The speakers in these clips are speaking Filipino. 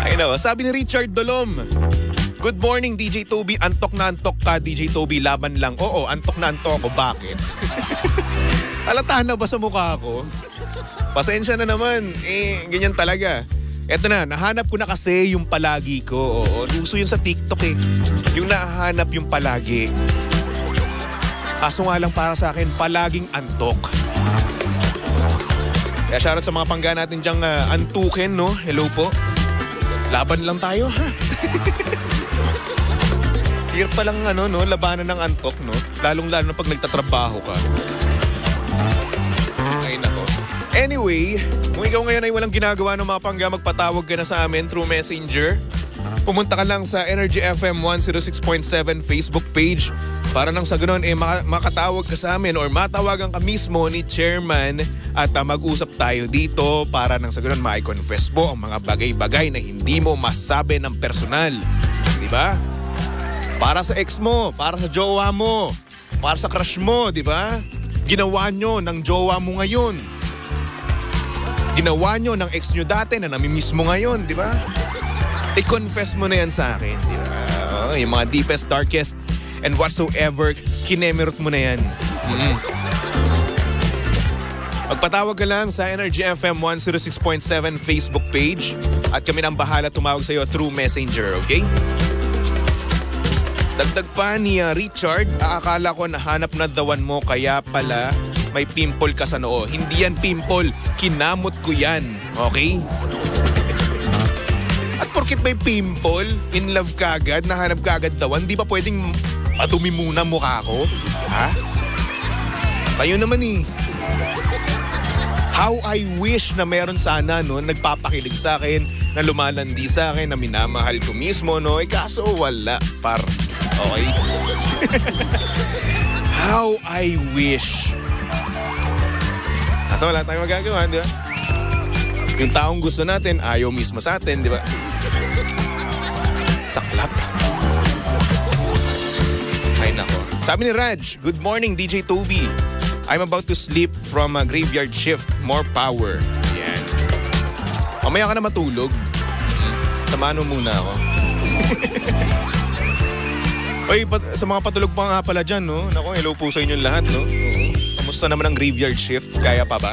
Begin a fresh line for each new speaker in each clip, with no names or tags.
Ay no, sabi ni Richard Dolom, good morning DJ Toby, antok na antok ka DJ Toby, laban lang. Oo, antok na antok ako, bakit? Halata na ba sa mukha ko? Pasensya na naman, ganyan talaga. Eto na, nahanap ko na kasi yung palagi ko. Oo, uso yun sa TikTok eh. Yung nahanap yung palagi. Kaso nga lang para sa akin, palaging antok. Kaya shoutout sa mga pangga natin dyang antukin, no? Hello po. Laban lang tayo, ha? Hirap palang labanan ng antok, no? Lalong-lalo na pag nagtatrabaho ka. Ay, nako. Anyway, kung ikaw ngayon ay walang ginagawa ng mga pangga, magpatawag ka na sa amin through Messenger. Pumunta ka lang sa Energy FM 106.7 Facebook page para nang sa ganun makatawag ka sa amin or matawagan ka mismo ni Chairman at mag-usap tayo dito para nang sa ganun ma-confess mo ang mga bagay-bagay na hindi mo masabi ng personal. Diba? Para sa ex mo, para sa jowa mo, para sa crush mo, diba? Ginawa nyo ng jowa mo ngayon. Ginawa nyo ng ex nyo dati na namimiss mo ngayon, di ba? I-confess mo na yan sa akin, di ba? Yung mga deepest, darkest, and whatsoever, kinemerot mo na yan. Magpatawag ka lang sa Energy FM 106.7 Facebook page at kami nang bahala tumawag sa iyo through Messenger, okay? Dagdag pa ni Richard, akala ko nahanap na dawan mo kaya pala may pimple ka sa noo. Hindi yan pimple, kinamot ko yan, okay? At porkit may pimple, in love ka agad, nahanap ka agad dawan, di ba pwedeng madumi muna mukha ko? Ha? Kayo naman eh. How I wish na meron sana nagpapakilig sa akin, na lumalandi sa akin, na minamahal ko mismo, no? Kaso wala, par. Okay? How I wish. Kaso wala tayong magagawa, di ba? Yung taong gusto natin, ayaw mismo sa atin, di ba? Saklap. Ay nako. Sabi ni Raj, good morning DJ Toby. I'm about to sleep from a graveyard shift. More power. Yan. Mamaya ka na matulog. Samahan mo muna ako. Oy, sa mga patulog pa nga pala dyan, no? Naku, hello po sa inyong lahat, no? Kamusta naman ang graveyard shift? Kaya pa ba?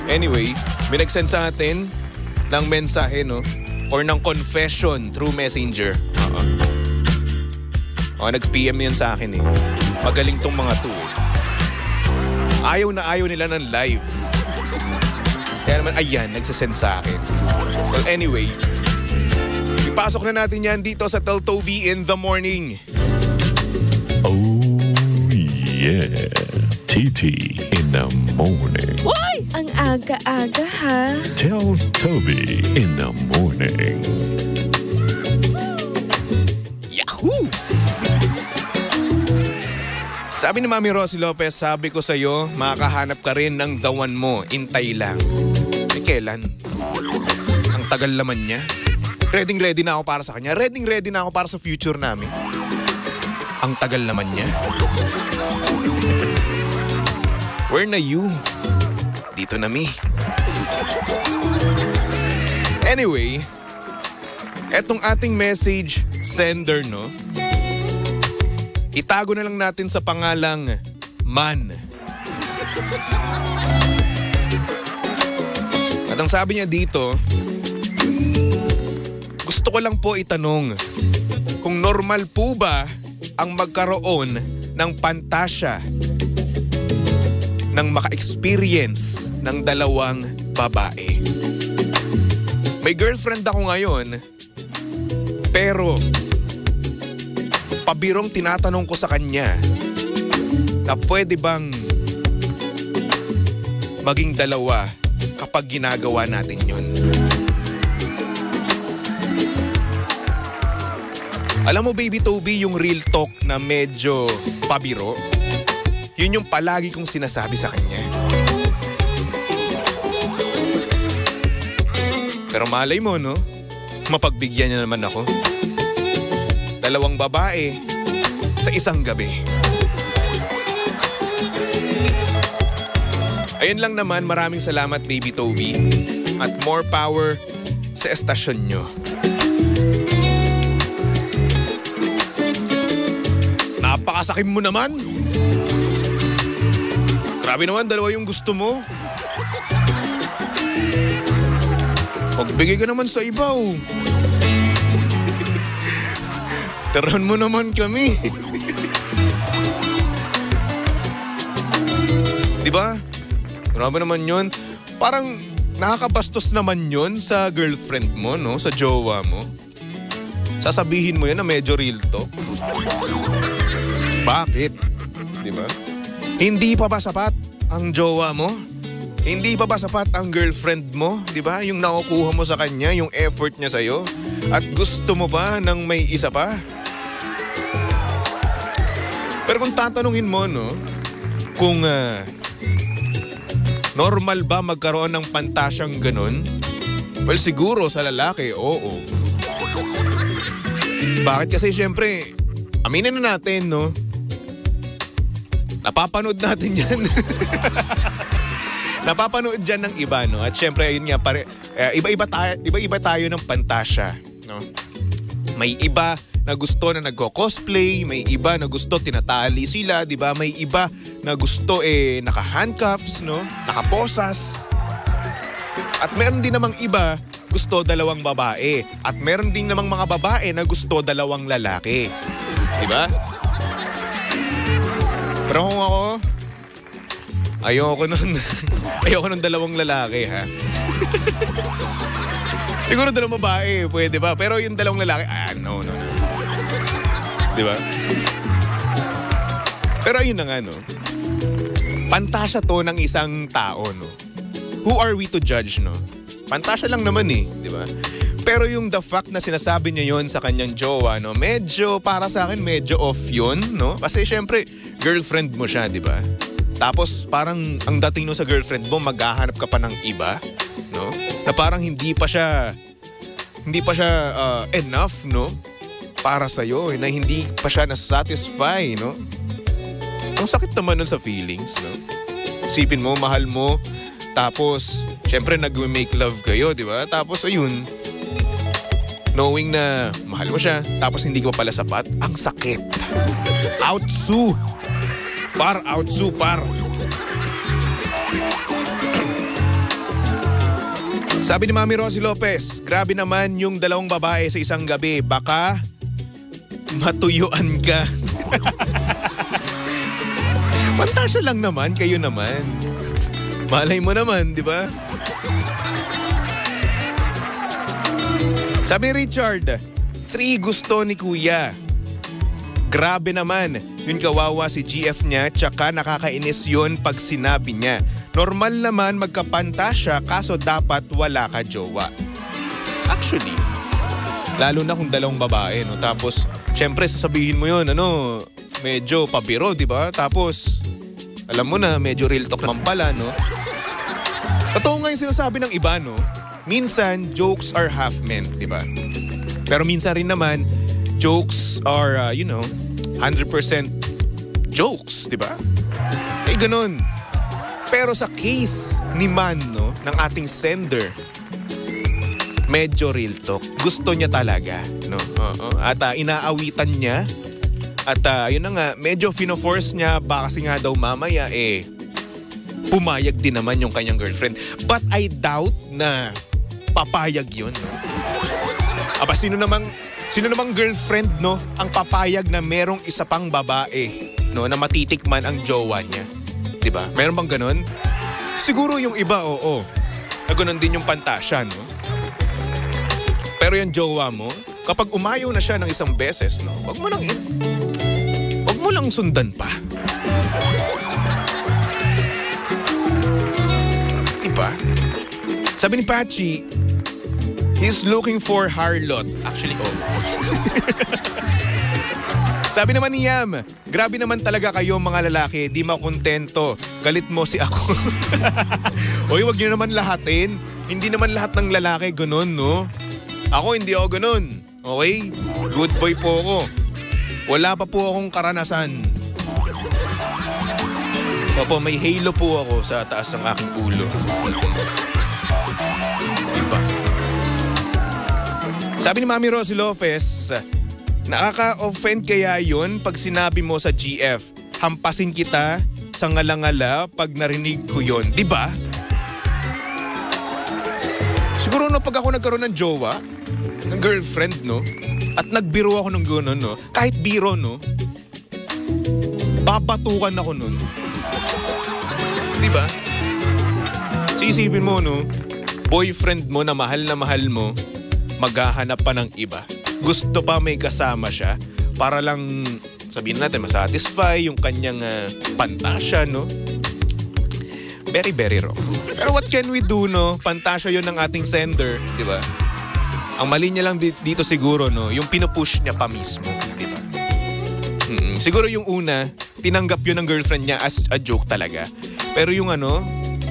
Anyway, may nag-send sa atin ng mensahe, no? Or ng confession through Messenger. Nag-PM yan sa akin eh. Magaling tong mga to eh. Ayaw na ayaw nila ng live. Kaya naman, ayan, nagsasend sa akin. Well, anyway, ipasok na natin yan dito sa Tell Toby in the Morning.
Oh, yeah. TT in the morning.
Why? Ang aga-aga ha.
Tell Toby in the morning.
Yahoo! Sabi ni Mami Rosie Lopez, sabi ko sa'yo, makakahanap ka rin ng dawan mo. Intay lang. Kailan? Ang tagal naman niya. Ready na ako para sa kanya. Ready na ako para sa future namin. Ang tagal naman niya. Where na you? Dito na mi. Anyway, etong ating message sender, no? Itago na lang natin sa pangalang Man. At ang sabi niya dito, gusto ko lang po itanong kung normal po ba ang magkaroon ng pantasya ng maka-experience ng dalawang babae. May girlfriend ako ngayon, pero pabirong tinatanong ko sa kanya na pwede bang maging dalawa kapag ginagawa natin yun. Alam mo Baby Toby, yung real talk na medyo pabiro, yun yung palagi kong sinasabi sa kanya. Pero malay mo, no? Mapagbigyan niya naman ako. Dalawang babae sa isang gabi. Ayun lang naman, maraming salamat Baby Toby. At more power sa estasyon nyo. Napakasakim mo naman. Grabe naman, dalawa yung gusto mo. Pagbigay ka naman sa iba, oh. Tirahan mo naman kami. Diba? Grabe naman yun. Parang nakakabastos naman yun sa girlfriend mo, no? Sa jowa mo. Sasabihin mo yun na medyo real talk. Bakit? Diba? Hindi pa ba sapat ang jowa mo? Hindi pa ba sapat ang girlfriend mo? Diba? Yung nakukuha mo sa kanya, yung effort niya sa'yo. At gusto mo pa ng may isa pa? Pero kung tatanungin mo, no? Kung normal ba magkaroon ng pantasyang ganun? Well, siguro sa lalaki, oo. Bakit? Kasi syempre, aminin na natin, no? Napapanood natin yan. Napapanood dyan ng iba, no? At syempre, yun nga, iba-iba tayo ng pantasya, no? May iba na gusto na nagko-cosplay, may iba na gusto tinatali sila, di ba? May iba na gusto naka-handcuffs, no? Nakaposas. At meron din namang iba gusto dalawang babae. At meron din namang mga babae na gusto dalawang lalaki. Di ba? Pero kung ako, ayoko nun dalawang lalaki, ha? Siguro dalawang babae, pwede ba? Pero yung dalawang lalaki, no. Diba? Pero ayun na nga, no? Pantasya to ng isang tao, no? Who are we to judge, no? Pantasya lang naman diba? Pero yung the fact na sinasabi niya yon sa kanyang jowa, no? Medyo, para sa akin, medyo off yun, no? Kasi syempre, girlfriend mo siya, diba? Tapos parang ang dating no sa girlfriend mo, maghahanap ka pa ng iba, no? Na parang hindi pa siya enough, no? Para sa'yo, na hindi pa siya nasatisfy, no? Ang sakit naman nun sa feelings, no? Isipin mo, mahal mo, tapos, syempre, nag-make love kayo, di ba? Tapos, ayun, knowing na mahal mo siya, tapos hindi ka pa pala sapat, ang sakit. Outsu! Outsu. Sabi ni Mami Rosie Lopez, grabe naman yung dalawang babae sa isang gabi, baka matuyuan ka. Pantasya lang naman, kayo naman. Malay mo naman, di ba? Sabi ni Richard, 3 gusto ni Kuya. Grabe naman, yun kawawa si GF niya, tsaka nakakainis yun pag sinabi niya. Normal naman magkapantasya, kaso dapat wala ka jowa. Actually, lalo na kung dalawang babae, no? Tapos, syempre sasabihin mo yun, medyo pabiro, di ba? Tapos, alam mo na, medyo real talk naman pala, no? Totoo nga yung sinasabi ng iba, no? Minsan, jokes are half meant, di ba? Pero minsan rin naman, jokes are, 100% jokes, di ba? Ganun. Pero sa case ni Man, no, ng ating sender, medyo real talk. Gusto niya talaga, no? At inaawitan niya. At yun na nga, medyo fino-force niya, baka kasi nga daw mamaya, pumayag din naman yung kanyang girlfriend. But I doubt na papayag yun, no? Aba, sino namang girlfriend, no, ang papayag na merong isa pang babae, no, na matitikman ang jowa niya? Diba? Meron bang ganun? Siguro yung iba, oo. Na ganun din yung pantasya, no? Pero yung jowa mo, kapag umayaw na siya ng isang beses, no, wag mo lang sundan pa. Diba? Sabi ni Pachi, he's looking for harlot. Actually, Sabi naman ni Yam, grabe naman talaga kayo mga lalaki, di makontento. Galit mo si ako. Oy, wag niyo naman lahatin. Hindi naman lahat ng lalaki ganun, no? Ako hindi ako ganun. Okay? Good boy po ako. Wala pa po akong karanasan. Opo, may halo po ako sa taas ng aking ulo. Sabi ni Mami Rosie Lopez, nakaka-offend kaya yun pag sinabi mo sa GF, hampasin kita sa ngala-ngala pag narinig ko yun. Diba? Siguro no, pag ako nagkaroon ng jowa, ng girlfriend, no? At nagbiro ako ng gano'n, no? Kahit biro, no? Babatukan ako nun. Diba? So isipin mo, no? Boyfriend mo na mahal mo, maghahanap pa ng iba. Gusto pa may kasama siya para lang, sabihin natin, masatisfy yung kanyang pantasya, no? Very, very wrong. Pero what can we do, no? Pantasya yun ng ating sender, di ba? Ang mali niya lang dito siguro, no? Yung pinupush niya pa mismo, di ba? Siguro yung una, tinanggap yun ng girlfriend niya as a joke talaga. Pero yung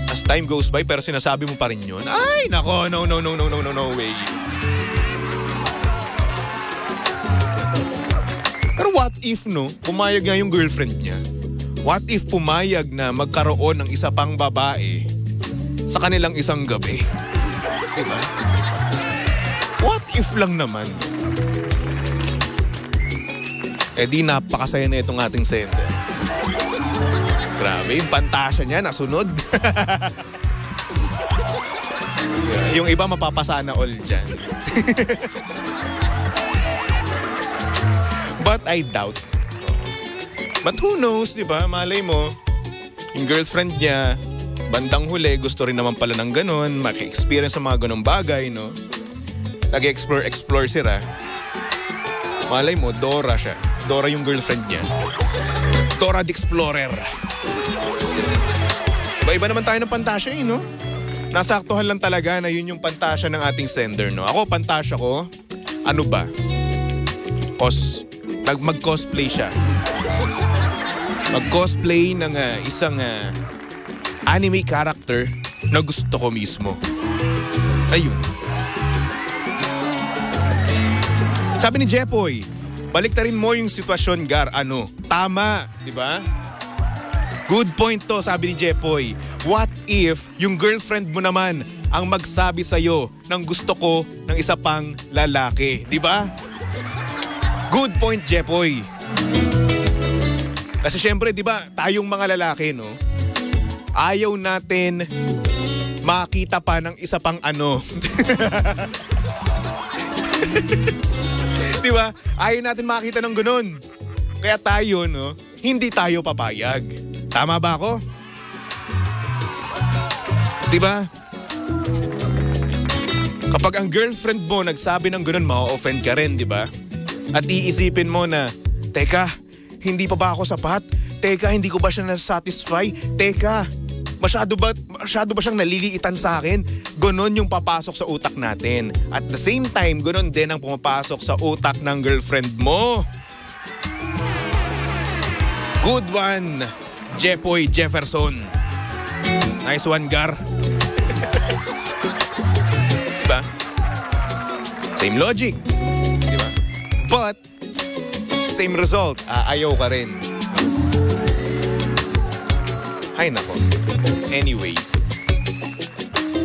as time goes by, pero sinasabi mo pa rin yun, ay, nako, no way. Pero what if, no, pumayag nga yung girlfriend niya? What if pumayag na magkaroon ng isa pang babae sa kanilang isang gabi? Diba? What if lang naman? Eh di napakasaya na itong ating sender. Grabe, yung pantasya niya nasunod. Yung iba mapapasana all dyan. But I doubt. But who knows, di ba? Malay mo, yung girlfriend niya, bandang huli, gusto rin naman pala ng ganun, maki-experience sa mga ganung bagay, no? Nag-explore sila. Malay mo, Dora siya. Dora yung girlfriend niya. Dora the Explorer. Iba naman tayo ng pantasya, no? Nasaktuhan lang talaga na yun yung pantasya ng ating sender, no? Ako, pantasya ko, ano ba? Mag-cosplay siya. Mag-cosplay ng isang anime character na gusto ko mismo. Ayun. Sabi ni Jepoy, baliktarin mo yung sitwasyon, Gar. Tama, di ba? Good point to, sabi ni Jepoy. What if yung girlfriend mo naman ang magsabi sa'yo ng gusto ko ng isa pang lalaki, di ba? Good point, Jepoy. Kasi syempre, di ba, tayong mga lalaki, no? Ayaw natin makita pa ng isa pang Di ba? Ayaw natin makita ng ganun. Kaya tayo, no? Hindi tayo papayag. Tama ba ako? Di ba? Kapag ang girlfriend mo nagsabi ng ganun, ma-offend ka rin, di ba? At iisipin mo na, teka, hindi pa ba ako sapat? Teka, hindi ko ba siya nasatisfy? Teka, masyado ba siyang naliliitan sa akin? Ganon yung papasok sa utak natin. At the same time, ganon din ang pumapasok sa utak ng girlfriend mo. Good one, Jepoy Jefferson. Nice one, Gar. Diba? Same logic. Diba? But, same result. Ayaw ka rin. Ay, nako. Anyway.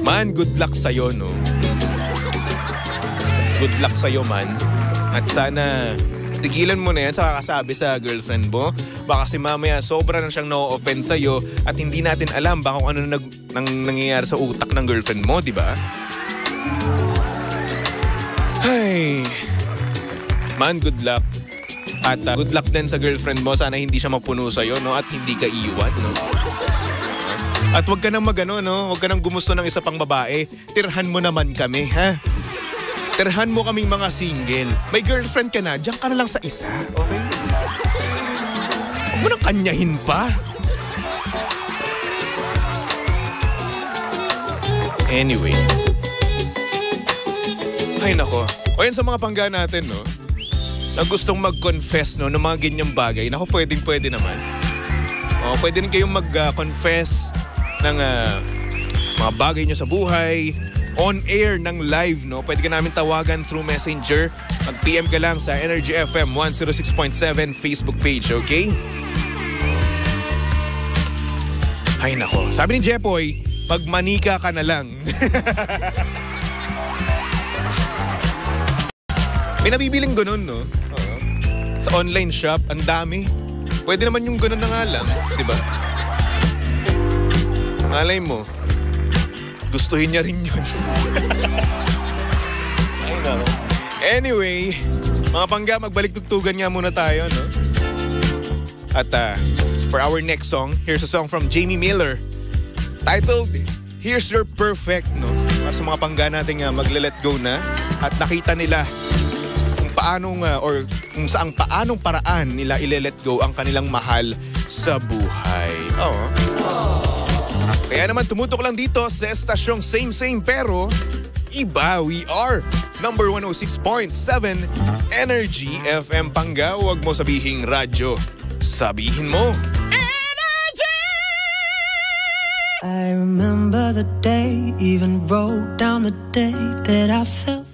Man, good luck sa'yo, no? Good luck sa'yo, man. At sana, tigilan mo na yan sa kakasabi sa girlfriend mo. Baka si mamaya sobra na siyang na-offend sa'yo at hindi natin alam baka kung ano nangyayari sa utak ng girlfriend mo, di ba? Ay. Man, good luck. At good luck din sa girlfriend mo. Sana hindi siya mapuno sa'yo, no? At hindi ka iiwan, no? At huwag ka nang no? Huwag ka nang gumusto ng isa pang babae. Tirhan mo naman kami, ha? Tirhan mo kaming mga single. May girlfriend ka na, diyan ka na lang sa isa, okay? Huwag mo nang kanyahin pa. Anyway. Ay, nako. O yan sa mga pangga natin, no? Na gustong mag-confess, no, ng mga ganyang bagay. Naku, pwede naman. O, pwede rin kayong mag-confess ng mga bagay nyo sa buhay. On air ng live, no? Pwede ka namin tawagan through Messenger. Mag-PM ka lang sa Energy FM 106.7 Facebook page, okay? Ay, nako. Sabi ni Jepoy, pag manika ka na lang. May nabibiling ganun, no? Oo. Sa online shop, ang dami. Pwede naman yung ganun na nga lang, di ba? Malay mo, gustuhin niya rin yun. Ay, nako. Anyway, mga pangga, magbalik tugtugan nga muna tayo, no? At for our next song, here's a song from Jamie Miller titled Here's Your Perfect, no? Para sa mga pangga natin magle-let go na at nakita nila kung paanong or kung saang paanong paraan nila ile-let go ang kanilang mahal sa buhay. Oo. Kaya naman tumutok lang dito sa estasyong same pero iba. We are number 106.7 Energy FM Pangga. Huwag mo sabihing radyo. Sabihin mo. Energy!
I remember the day, even wrote down the day that I felt